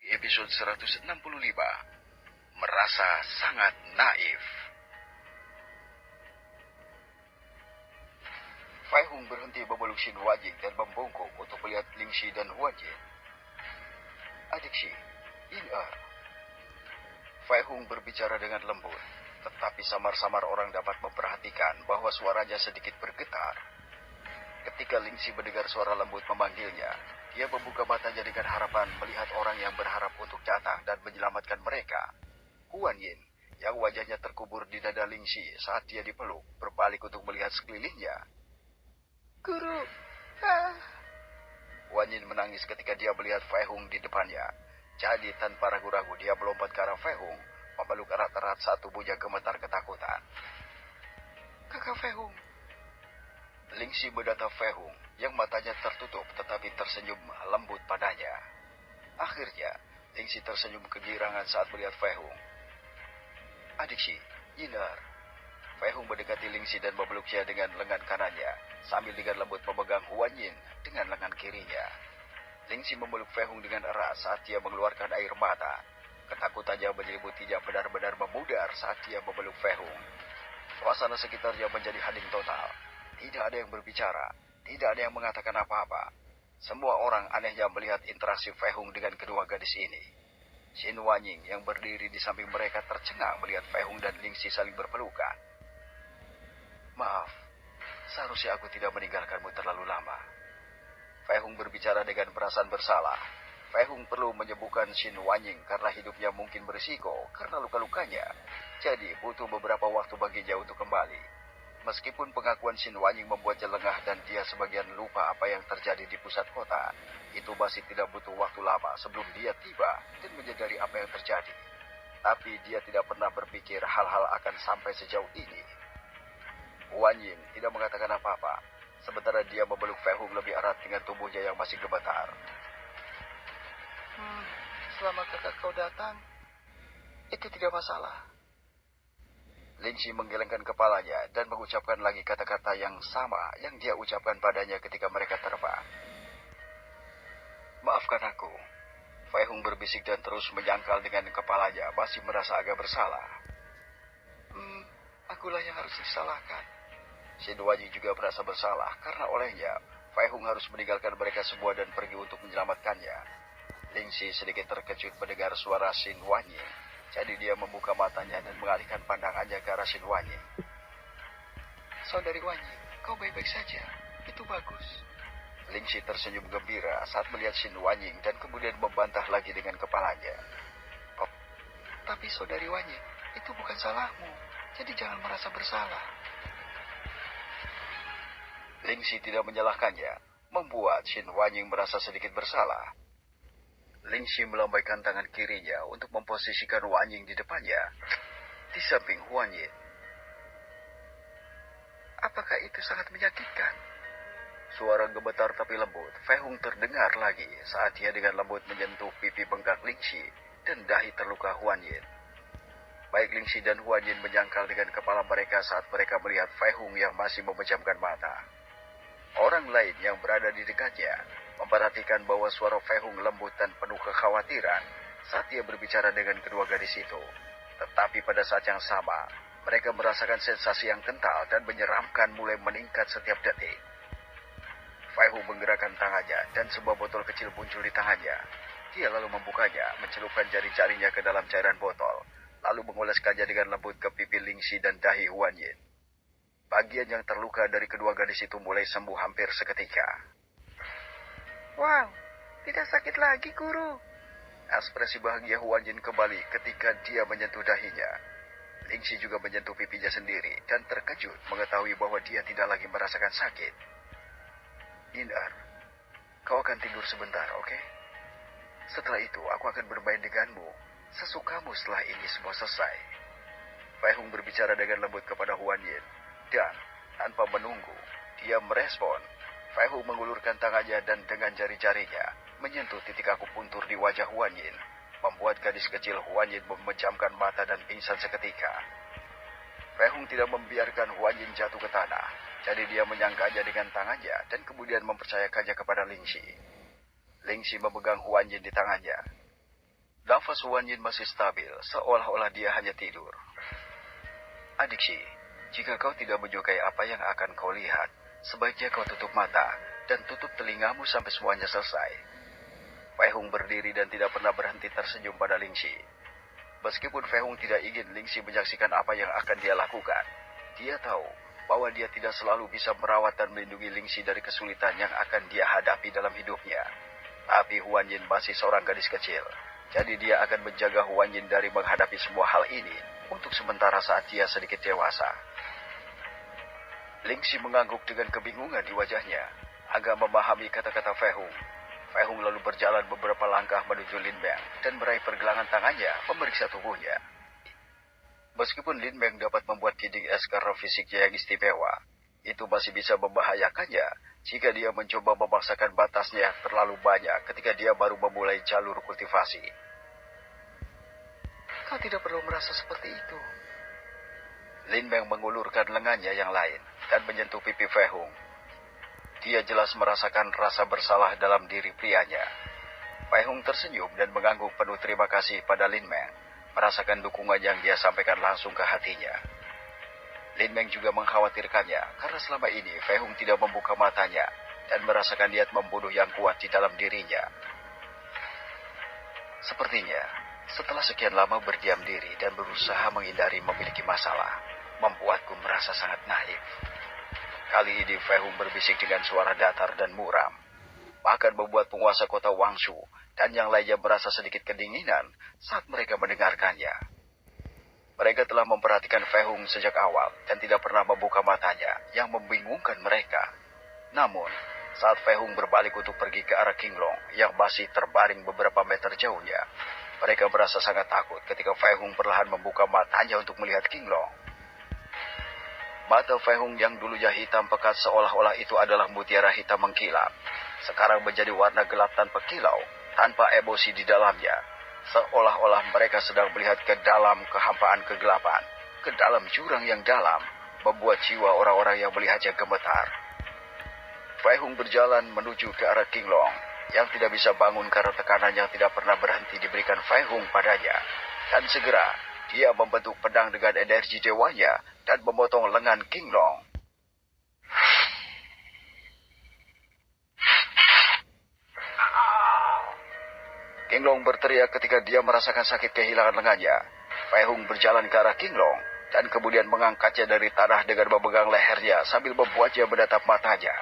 Episode 165, Merasa Sangat Naif. Fai Hung berhenti memeluk Shin Wajing dan membungkuk untuk melihat Ling Shi dan Huan Jin. Adik Shi, Yin-er. Fai Hung berbicara dengan lembut, tetapi samar-samar orang dapat memperhatikan bahwa suaranya sedikit bergetar. Ketika Ling Shi mendengar suara lembut memanggilnya, dia membuka matanya dengan harapan melihat orang yang berharap untuk datang dan menyelamatkan mereka. Huan Yin, yang wajahnya terkubur di dada Ling Shi saat dia dipeluk, berbalik untuk melihat sekelilingnya. Guru, Huan Yin menangis ketika dia melihat Fai Hung di depannya. Jadi tanpa ragu-ragu dia melompat ke arah Fai Hung, memeluk erat-erat saat tubuhnya gemetar ketakutan. Kakak Fai Hung. Ling Shi menatap Fai Hung yang matanya tertutup tetapi tersenyum lembut padanya. Akhirnya, Ling Shi tersenyum kegirangan saat melihat Fai Hung. Adik Shi, Yin-er. Fai Hung mendekati Ling Shi dan memeluknya dengan lengan kanannya, sambil dengan lembut memegang Huan Yin dengan lengan kirinya. Ling Shi memeluk Fai Hung dengan erat saat dia mengeluarkan air mata. Ketakutannya menyeliputinya benar-benar memudar saat dia memeluk Fai Hung. Suasana sekitarnya menjadi hening total. Tidak ada yang berbicara, tidak ada yang mengatakan apa-apa. Semua orang anehnya melihat interaksi Fai Hung dengan kedua gadis ini. Shin Wanying yang berdiri di samping mereka tercengang melihat Fai Hung dan Ling Shi saling berpelukan. Maaf, seharusnya aku tidak meninggalkanmu terlalu lama. Fai Hung berbicara dengan perasaan bersalah. Fai Hung perlu menyembuhkan Shin Wanying karena hidupnya mungkin berisiko karena luka-lukanya. Jadi butuh beberapa waktu baginya untuk kembali. Meskipun pengakuan Shin Wanying membuatnya lengah dan dia sebagian lupa apa yang terjadi di pusat kota, itu masih tidak butuh waktu lama sebelum dia tiba dan menyadari apa yang terjadi. Tapi dia tidak pernah berpikir hal-hal akan sampai sejauh ini. Huan Yin tidak mengatakan apa-apa, sementara dia memeluk Fai Hung lebih erat dengan tubuhnya yang masih gemetar. Selama kakak kau datang, itu tidak masalah. Ling Shi menggelengkan kepalanya dan mengucapkan lagi kata-kata yang sama yang dia ucapkan padanya ketika mereka terbang. Maafkan aku. Fai Hung berbisik dan terus menyangkal dengan kepalanya, masih merasa agak bersalah. Akulah yang harus disalahkan. Shin Wanying juga merasa bersalah karena olehnya Fai Hung harus meninggalkan mereka semua dan pergi untuk menyelamatkannya. Ling Shi sedikit terkejut mendengar suara Shin Wanying. Jadi dia membuka matanya dan mengalihkan pandangannya ke arah Shin Wanying. Saudari Wanying, kau baik-baik saja. Itu bagus. Ling Shi tersenyum gembira saat melihat Shin Wanying dan kemudian membantah lagi dengan kepalanya. Tapi saudari Wanying, itu bukan salahmu. Jadi jangan merasa bersalah. Ling Shi tidak menyalahkannya, membuat Shin Wanying merasa sedikit bersalah. Ling Shi melambaikan tangan kirinya untuk memposisikan Wanying di depannya, di samping Huan Yin. Apakah itu sangat menyakitkan? Suara gemetar tapi lembut, Fai Hung terdengar lagi saat dia dengan lembut menyentuh pipi bengkak Ling Shi dan dahi terluka Huan Yin. Baik Ling Shi dan Huan Yin menyangkal dengan kepala mereka saat mereka melihat Fai Hung yang masih memejamkan mata. Orang lain yang berada di dekatnya memperhatikan bahwa suara Fai Hung lembut dan penuh kekhawatiran saat dia berbicara dengan kedua gadis itu. Tetapi pada saat yang sama, mereka merasakan sensasi yang kental dan menyeramkan mulai meningkat setiap detik. Fai Hung menggerakkan tangannya dan sebuah botol kecil muncul di tangannya. Dia lalu membukanya, mencelupkan jari-jarinya ke dalam cairan botol, lalu mengoleskannya dengan lembut ke pipi Ling Shi dan dahi Huan Yin. Bagian yang terluka dari kedua gadis itu mulai sembuh hampir seketika. Wow, tidak sakit lagi, Guru. Ekspresi bahagia Huan Yin kembali ketika dia menyentuh dahinya. Ling Shi juga menyentuh pipinya sendiri dan terkejut mengetahui bahwa dia tidak lagi merasakan sakit. Yin-er, kau akan tidur sebentar, oke? Setelah itu, aku akan bermain denganmu, sesukamu setelah ini semua selesai. Fai Hung berbicara dengan lembut kepada Huan Yin, dan tanpa menunggu, dia merespon. Fai Hung mengulurkan tangannya dan dengan jari-jarinya menyentuh titik akupuntur di wajah Huan Yin, membuat gadis kecil Huan Yin memejamkan mata dan pingsan seketika. Fai Hung tidak membiarkan Huan Yin jatuh ke tanah, jadi dia menyangkanya dengan tangannya dan kemudian mempercayakannya kepada Ling Shi. Ling Shi memegang Huan Yin di tangannya. Nafas Huan Yin masih stabil, seolah-olah dia hanya tidur. Adik Shi, jika kau tidak menyukai apa yang akan kau lihat, sebaiknya kau tutup mata dan tutup telingamu sampai semuanya selesai. Fei Hung berdiri dan tidak pernah berhenti tersenyum pada Ling Shi. Meskipun Fei Hung tidak ingin Ling Shi menyaksikan apa yang akan dia lakukan, dia tahu bahwa dia tidak selalu bisa merawat dan melindungi Ling Shi dari kesulitan yang akan dia hadapi dalam hidupnya. Tapi Huan Yin masih seorang gadis kecil. Jadi dia akan menjaga Huan Yin dari menghadapi semua hal ini untuk sementara saat dia sedikit dewasa. Ling Shi mengangguk dengan kebingungan di wajahnya, agak memahami kata-kata Fei Hung. Fei Hung lalu berjalan beberapa langkah menuju Lin Meng dan meraih pergelangan tangannya memeriksa tubuhnya. Meskipun Lin Meng dapat membuat dinding es karena fisiknya yang istimewa, itu masih bisa membahayakannya jika dia mencoba memaksakan batasnya yang terlalu banyak ketika dia baru memulai jalur kultivasi. Kau tidak perlu merasa seperti itu. Lin Meng mengulurkan lengannya yang lain dan menyentuh pipi Fei Hung. Dia jelas merasakan rasa bersalah dalam diri prianya. Fei Hung tersenyum dan mengangguk penuh terima kasih pada Lin Meng, merasakan dukungan yang dia sampaikan langsung ke hatinya. Lin Meng juga mengkhawatirkannya karena selama ini Fei Hung tidak membuka matanya dan merasakan niat membunuh yang kuat di dalam dirinya. Sepertinya, setelah sekian lama berdiam diri dan berusaha menghindari memiliki masalah, membuatku merasa sangat naif. Kali ini Fei Hung berbisik dengan suara datar dan muram, bahkan membuat penguasa kota Wangshu dan yang lainnya merasa sedikit kedinginan saat mereka mendengarkannya. Mereka telah memperhatikan Fei Hung sejak awal dan tidak pernah membuka matanya yang membingungkan mereka. Namun, saat Fei Hung berbalik untuk pergi ke arah Qinglong yang masih terbaring beberapa meter jauhnya, mereka merasa sangat takut ketika Fei Hung perlahan membuka matanya untuk melihat Qinglong. Mata Fei Hung yang dulunya hitam pekat seolah-olah itu adalah mutiara hitam mengkilap, sekarang menjadi warna gelap tanpa kilau, tanpa emosi di dalamnya. Seolah-olah mereka sedang melihat ke dalam kehampaan kegelapan, ke dalam jurang yang dalam, membuat jiwa orang-orang yang melihatnya gemetar. Fei Hung berjalan menuju ke arah Qinglong, yang tidak bisa bangun karena tekanan yang tidak pernah berhenti diberikan Fei Hung padanya. Dan segera, dia membentuk pedang dengan energi dewanya dan memotong lengan Qinglong. Qinglong berteriak ketika dia merasakan sakit kehilangan lengannya. Fei Hung berjalan ke arah Qinglong dan kemudian mengangkatnya dari tanah dengan memegang lehernya sambil membuatnya menatap matanya.